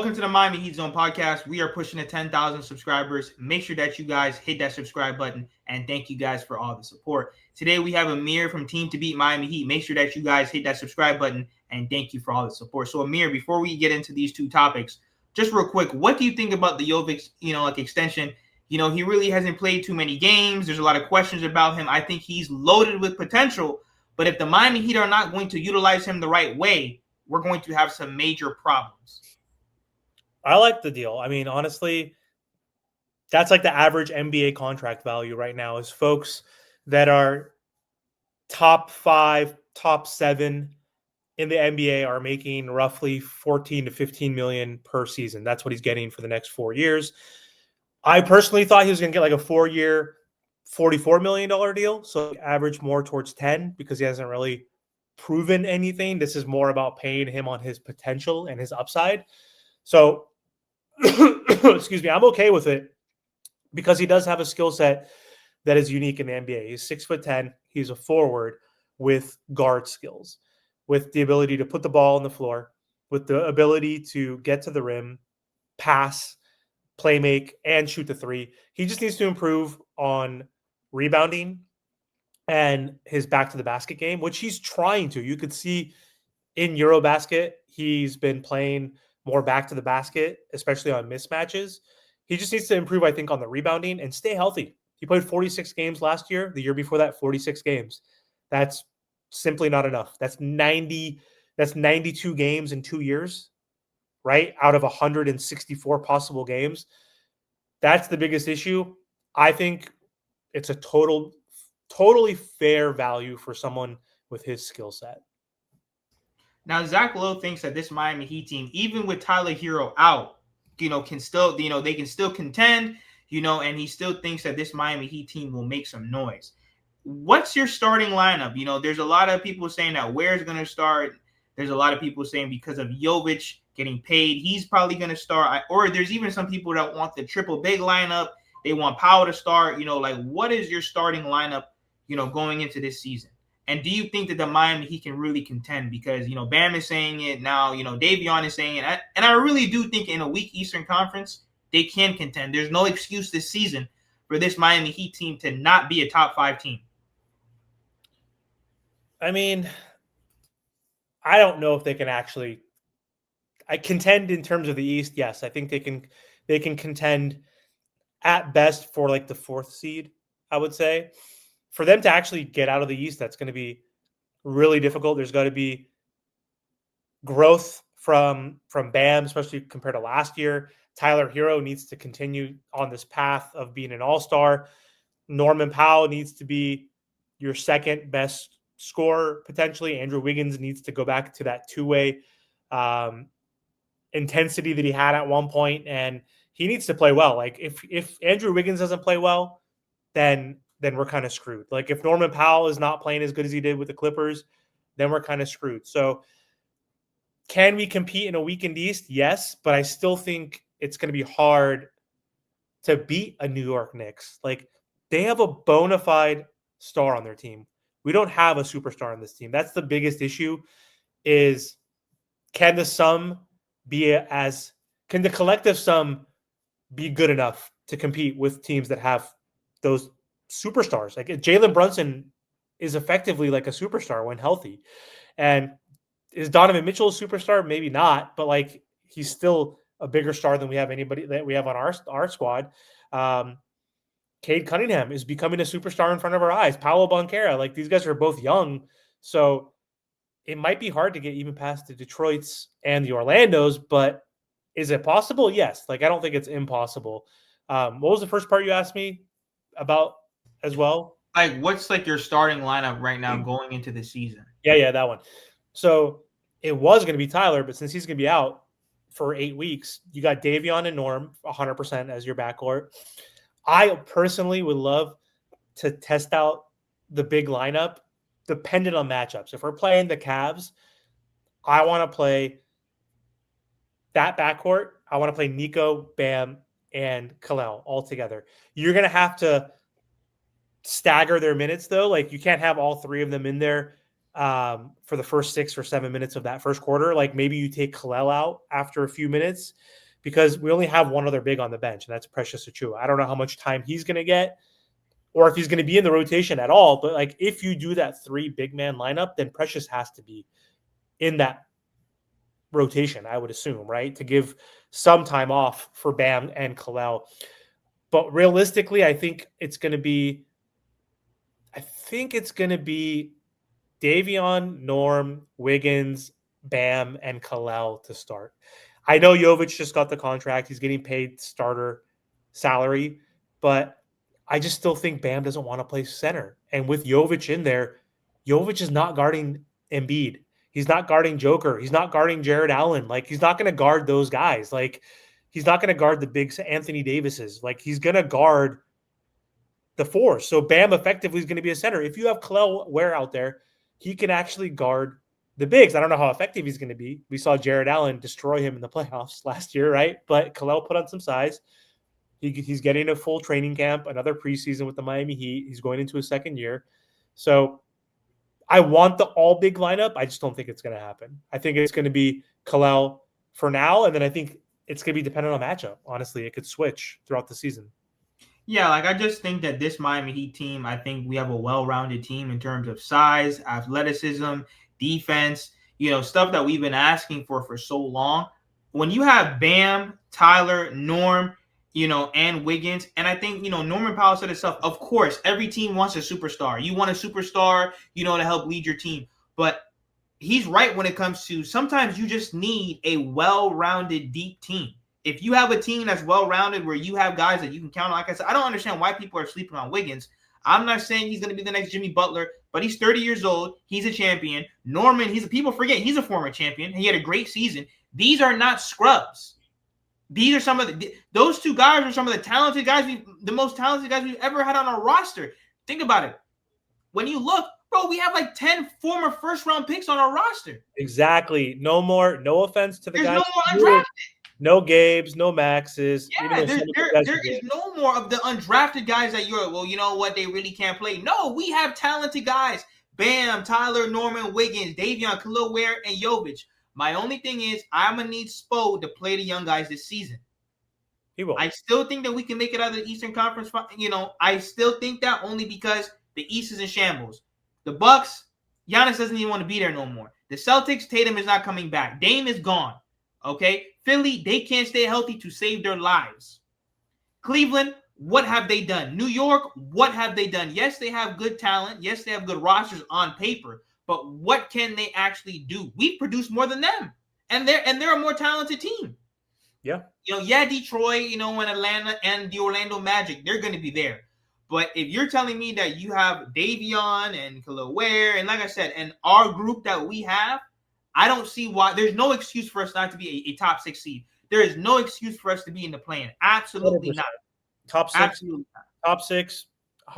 welcome to the Miami Heat Zone podcast. We are pushing to 10,000 subscribers. Make sure that you guys hit that subscribe button, and thank you guys for all the support. Today we have Amir from Team to Beat Miami Heat. Make sure that you guys hit that subscribe button, and thank you for all the support. So Amir, before we get into these two topics, just real quick, what do you think about the Jovic, extension? He really hasn't played too many games. There's a lot of questions about him. I think he's loaded with potential, but if the Miami Heat are not going to utilize him the right way, we're going to have some major problems. I like the deal. I mean, honestly, that's like the average NBA contract value right now is folks that are top 5, top 7 in the NBA are making roughly 14 to 15 million per season. That's what he's getting for the next 4 years. I personally thought he was going to get like a 4-year, $44 million deal. So average more towards 10 because he hasn't really proven anything. This is more about paying him on his potential and his upside. So, excuse me, I'm okay with it because he does have a skill set that is unique in the NBA. He's 6'10". He's a forward with guard skills, with the ability to put the ball on the floor, with the ability to get to the rim, pass, play make, and shoot the three. He just needs to improve on rebounding and his back to the basket game, which he's trying to. You could see in Eurobasket, he's been playing more back to the basket, especially on mismatches. He just needs to improve, I think, on the rebounding and stay healthy. He played 46 games last year. The year before that, 46 games. That's simply not enough. That's 92 games in 2 years, right? Out of 164 possible games. That's the biggest issue. I think it's a totally fair value for someone with his skill set. Now, Zach Lowe thinks that this Miami Heat team, even with Tyler Hero out, can still, they can still contend, and he still thinks that this Miami Heat team will make some noise. What's your starting lineup? There's a lot of people saying that Ware's going to start. There's a lot of people saying because of Jovic getting paid, he's probably going to start. Or there's even some people that want the triple big lineup. They want Powell to start. What is your starting lineup, going into this season? And do you think that the Miami Heat can really contend? Because, Bam is saying it now, Davion is saying it. And I really do think in a weak Eastern Conference, they can contend. There's no excuse this season for this Miami Heat team to not be a top 5 team. I mean, I don't know if they can actually contend in terms of the East. Yes, I think they can contend at best for like the 4th seed, I would say. For them to actually get out of the East, that's going to be really difficult. There's got to be growth from Bam, especially compared to last year. Tyler Hero needs to continue on this path of being an all-star. Norman Powell needs to be your second best scorer, potentially. Andrew Wiggins needs to go back to that two-way intensity that he had at one point, and he needs to play well. Like if Andrew Wiggins doesn't play well, then we're kind of screwed. Like if Norman Powell is not playing as good as he did with the Clippers, then we're kind of screwed. So can we compete in a weakened East? Yes, but I still think it's going to be hard to beat a New York Knicks. Like they have a bona fide star on their team. We don't have a superstar on this team. That's the biggest issue is can the collective sum be good enough to compete with teams that have those superstars? Like Jalen Brunson is effectively like a superstar when healthy. And is Donovan Mitchell a superstar? Maybe not, but like he's still a bigger star than we have anybody that we have on our squad. Cade Cunningham is becoming a superstar in front of our eyes. Paolo Banchero, like these guys are both young. So it might be hard to get even past the Detroits and the Orlandos, but is it possible? Yes. Like, I don't think it's impossible. What was the first part you asked me about as well? Like, what's like your starting lineup right now going into the season? Yeah, that one. So it was going to be Tyler, but since he's going to be out for 8 weeks, you got Davion and Norm 100% as your backcourt. I personally would love to test out the big lineup dependent on matchups. If we're playing the Cavs, I want to play that backcourt. I want to play Nico, Bam, and Kalel all together. You're going to have to stagger their minutes, though. Like, you can't have all three of them in there for the first 6 or 7 minutes of that first quarter. Like maybe you take Kalel out after a few minutes because we only have one other big on the bench, and that's Precious Achua. I don't know how much time he's going to get or if he's going to be in the rotation at all. But like if you do that 3 big man lineup, then Precious has to be in that rotation, I would assume, right? To give some time off for Bam and Kalel. But realistically, I think it's going to be Davion, Norm, Wiggins, Bam, and Kalel to start. I know Jovic just got the contract. He's getting paid starter salary, but I just still think Bam doesn't want to play center. And with Jovic in there, Jovic is not guarding Embiid. He's not guarding Joker. He's not guarding Jared Allen. Like, he's not going to guard those guys. Like, he's not going to guard the big Anthony Davises. Like, he's going to guard the 4. So Bam effectively is going to be a center. If you have Kalel Ware out there, he can actually guard the bigs. I don't know how effective he's going to be. We saw Jared Allen destroy him in the playoffs last year, right? But Kalel put on some size. He's getting a full training camp, another preseason with the Miami Heat. He's going into his second year. So I want the all big lineup. I just don't think it's going to happen. I think it's going to be Kalel for now, and then I think it's going to be dependent on matchup. Honestly, it could switch throughout the season. Yeah, like I just think that this Miami Heat team, I think we have a well-rounded team in terms of size, athleticism, defense, stuff that we've been asking for so long. When you have Bam, Tyler, Norm, and Wiggins, and I think, Norman Powell said himself, of course, every team wants a superstar. You want a superstar, to help lead your team. But he's right when it comes to sometimes you just need a well-rounded, deep team. If you have a team that's well-rounded where you have guys that you can count on, like I said, I don't understand why people are sleeping on Wiggins. I'm not saying he's going to be the next Jimmy Butler, but he's 30 years old. He's a champion. Norman, people forget he's a former champion. He had a great season. These are not scrubs. These are some of those 2 guys are some of the talented guys, the most talented guys we've ever had on our roster. Think about it. When you look, bro, we have like 10 former first-round picks on our roster. Exactly. No more. No offense to the There's guys. No more undrafted. No Gabes, no Maxes. Yeah, there is no more of the undrafted guys that you're, well, you know what, they really can't play. No, we have talented guys. Bam, Tyler, Norman, Wiggins, Davion, Kalil Ware, and Jovic. My only thing is I'm going to need Spo to play the young guys this season. He will. I still think that we can make it out of the Eastern Conference. I still think that only because the East is in shambles. The Bucks, Giannis doesn't even want to be there no more. The Celtics, Tatum is not coming back. Dame is gone. Okay? Philly, they can't stay healthy to save their lives. Cleveland, what have they done? New York, what have they done? Yes, they have good talent. Yes, they have good rosters on paper. But what can they actually do? We've produced more than them. And they're a more talented team. Yeah. Detroit, and Atlanta and the Orlando Magic, they're going to be there. But if you're telling me that you have Davion and Kalil Ware, and like I said, and our group that we have, I don't see why. There's no excuse for us not to be a top 6 seed. There is no excuse for us to be in the play-in. Absolutely 100%. Not. Top 6. Absolutely not. Top 6,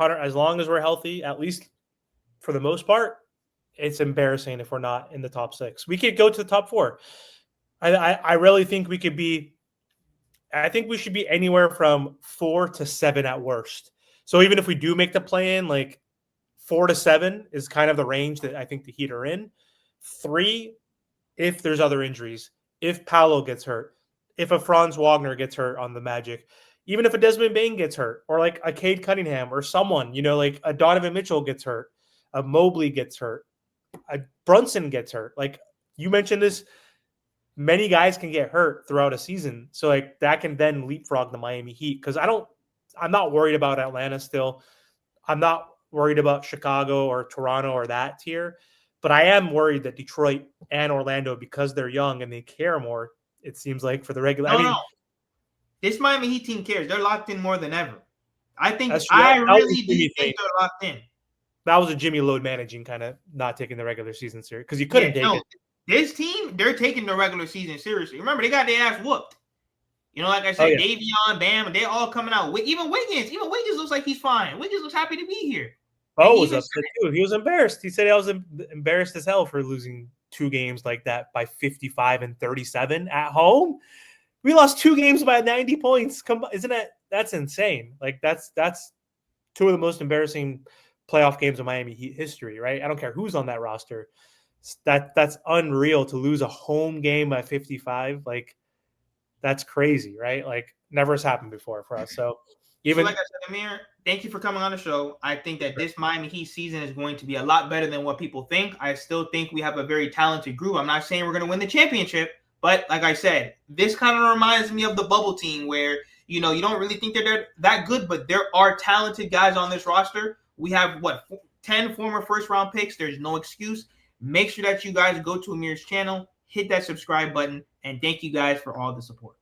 as long as we're healthy, at least for the most part, it's embarrassing if we're not in the top 6. We could go to the top 4. I really think we could be. I think we should be anywhere from 4 to 7 at worst. So even if we do make the play-in, like 4 to 7 is kind of the range that I think the Heat are in. 3, if there's other injuries, if Paolo gets hurt, if a Franz Wagner gets hurt on the Magic, even if a Desmond Bane gets hurt, or like a Cade Cunningham or someone, like a Donovan Mitchell gets hurt, a Mobley gets hurt, a Brunson gets hurt. Like you mentioned this, many guys can get hurt throughout a season. So like that can then leapfrog the Miami Heat. Because I'm not worried about Atlanta still. I'm not worried about Chicago or Toronto or that tier. But I am worried that Detroit and Orlando, because they're young and they care more, it seems like, for the regular. No. This Miami Heat team cares. They're locked in more than ever. I really do think they're locked in. That was a Jimmy load managing kind of not taking the regular season serious because you couldn't take it. This team, they're taking the regular season seriously. Remember, they got their ass whooped. Like I said, Davion, Bam, they're all coming out. Even Wiggins looks like he's fine. Wiggins looks happy to be here. Bo was upset too. He was embarrassed. He said I was embarrassed as hell for losing 2 games like that by 55 and 37 at home. We lost 2 games by 90 points. Isn't that's insane? Like that's 2 of the most embarrassing playoff games of Miami Heat history, right? I don't care who's on that roster. That's unreal to lose a home game by 55. Like, that's crazy, right? Like, never has happened before for us. So So, even like I said, Amir, thank you for coming on the show. I think that this Miami Heat season is going to be a lot better than what people think. I still think we have a very talented group. I'm not saying we're going to win the championship, but like I said, this kind of reminds me of the bubble team where, you don't really think they're that good, but there are talented guys on this roster. We have, 10 former first-round picks. There's no excuse. Make sure that you guys go to Amir's channel, hit that subscribe button, and thank you guys for all the support.